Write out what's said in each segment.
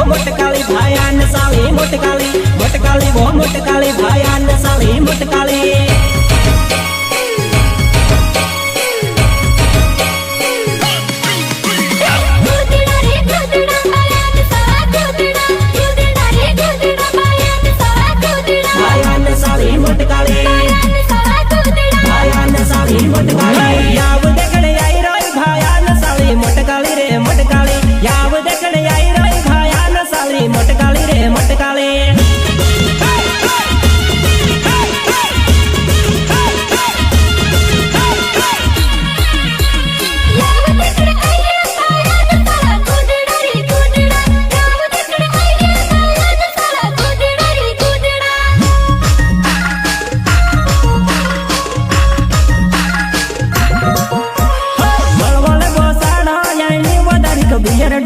मोटकाली भायान साली मोटकाली मोटकाली वो मोटकाली भायान साली मोटकाली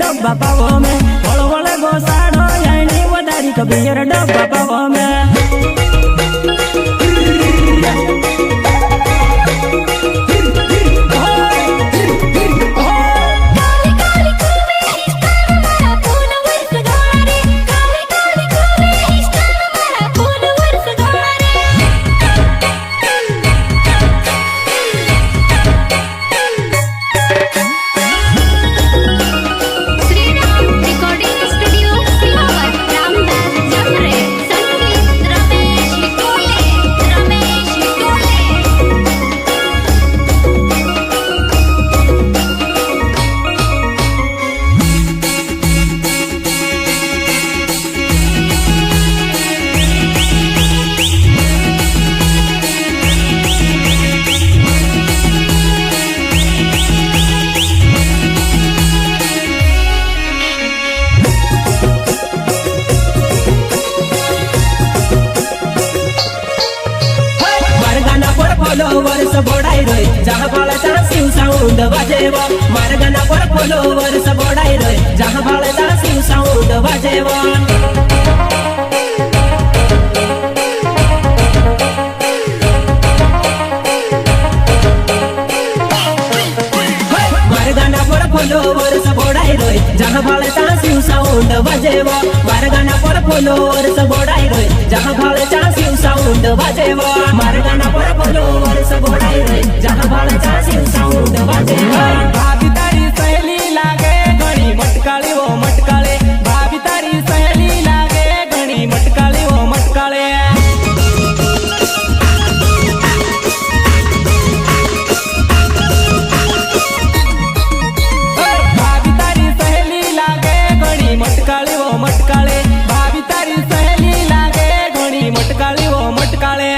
डब्बा पावो में वळ वळ गोसाडो याणी वदारी कबीर डब्बा पावो में फॉलोवर्स बोडाई रोय जहाँ बाळाचा शिव साऊंड वाजेव मार्गाना पर फॉलोवर्स बोडाई रोय जहाँ बाळाचा शिव साऊंड वाजेव मार्गाना पर फॉलोवर्स बोडाई रोय जहाँ बाळाचा शिव साऊंड वाजेव मार्गाना पर फॉलोवर्स बोडाई रोय जहाँ बाळाचा शिव साऊंड वाजेव मार्गाना पर फॉलोवर्स बोडाई रोय जहाँ बाळाचा शिव साऊंड वाजेव भाभी तारी सहेली लागे घणी मटकाळी वो मटकाळे भाभी तारी सहेली लागे घणी मटकाळी वो मटकाळे भाभी तारी सहेली लागे घणी मटकाळी वो मटकाळे भाभी तारी सहेली लागे घणी मटकाळी वो मटकाळे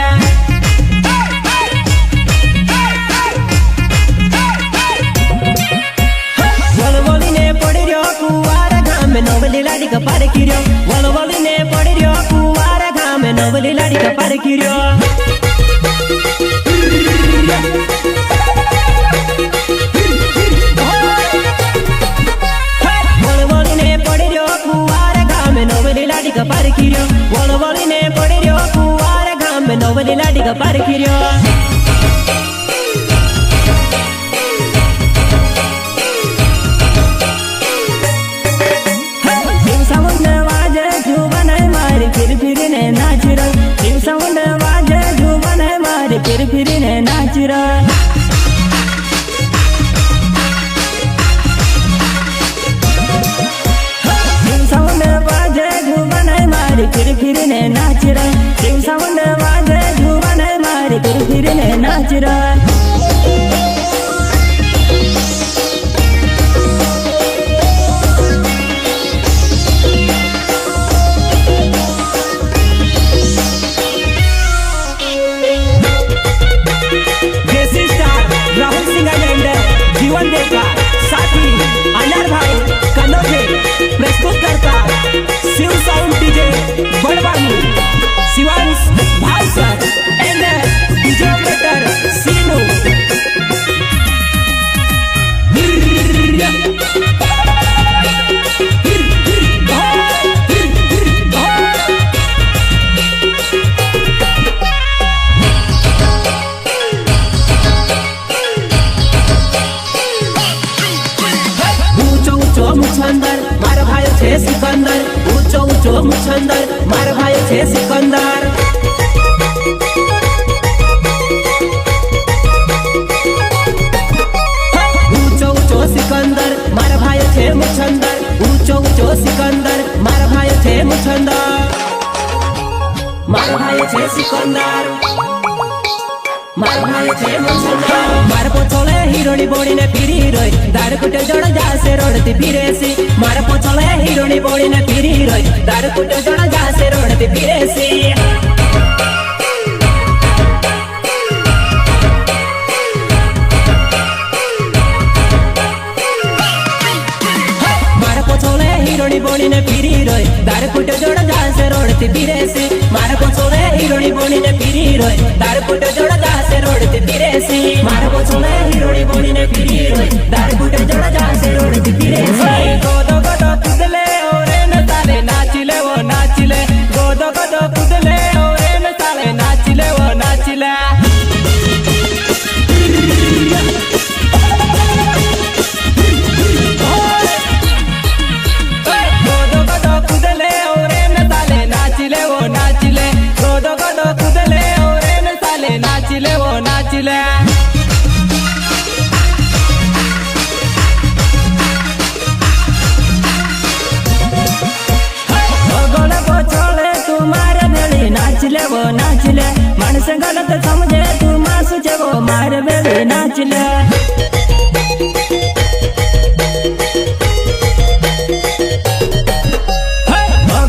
नवली लाडी का पार किर्यो वलवली ने पड़ियो कुवार घाम नवली लाडी का पार किर्यो वलवली ने पड़ियो कुवार घाम नवली लाडी का पार किर्यो वलवली ने पड़ियो कुवार घाम नवली लाडी का पार किर्यो फिर फिर ने नाच रहा साउंड बाजे धुबन मारी फिर फिर ने नाच रहा साउंड बाजे धुबन मारी फिर फिर ने नाच रहा जीवन देगा साथी अनार भाई कनोजे प्रस्तुत करता Shiv sound DJ Barwani Shivansh Bhaskar and DJ operator Seenu Muchhandar मारा भाई छे छे सिकंदर, ऊंचो ऊंचो मुछंदर, मार भाई छे सिकंदर। ऊंचो ऊंचो सिकंदर, मार भाई छे मुछंदर, ऊंचो ऊंचो सिकंदर, मार भाई छे मुछंदर, मार भाई छे सिकंदर, मार भाई छे मुछंदर। मार पोछले हिरोनी बोड़ी ने फिरी रोय, दार कुटे जड़ जासे रोडती फिरेसी। मार पोछले हिरोनी बोड़ी ने फिरी रोय, दार कुटे जड़ जासे रोडती फिरेसी। हिरोनी बोली ने फिरी रोय, दार कुटे जोड़ जासे रोडती फिरेसी। मार पोछले हिरोनी बोली ने फिरी रोय, दार कुटे जोड़ जासे रोडती फिरेसी। मार पोछले हिरोनी बोली ने फिरी रोय, दार कुटे जोड़ जासे रोडती फिरेसी। गोदो गोदो कुदले ओरे न साले नाचिले वो नाचिले, गोदो गोदो कुदले ओरे न साले नाचिले वो नाचिले। नाचिले वो नाचिले। गोले पोछले तुम्हारे बेली नाचिले वो नाचिले, मानस गलत समझे तू मासू छे वो मारे बेली नाचिले।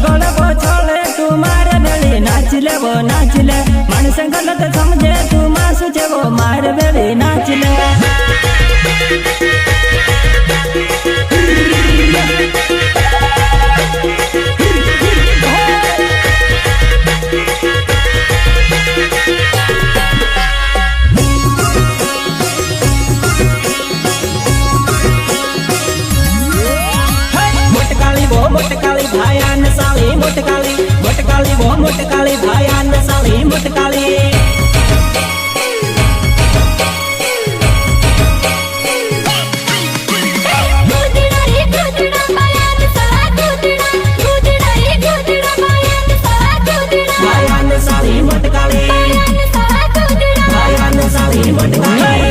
गोले पोछले तुम्हारे बेली नाचिले वो नाचिले, मानस गलत समझे तू मासू छे वो मारे बेली नाचिले। मोटकाली वो मोटकाली भायान साली मोटकाली, मोटकाली वो मोटकाली भायान साली मोटकाली।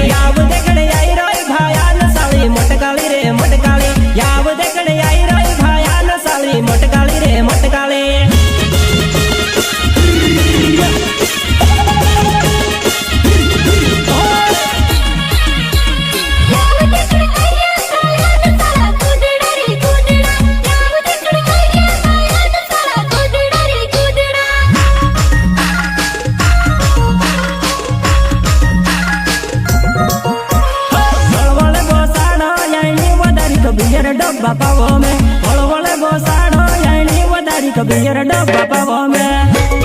याव देखने आई रोय भायान साली मोटकाली रे मोटकाली, याव देखने आई रोय भायान साली मोटकाली रे मोटकाली। बियर डब्बा पावो में, वळ वळ गोसाड़ो यानी वदारी को बियर डब्बा पावो में।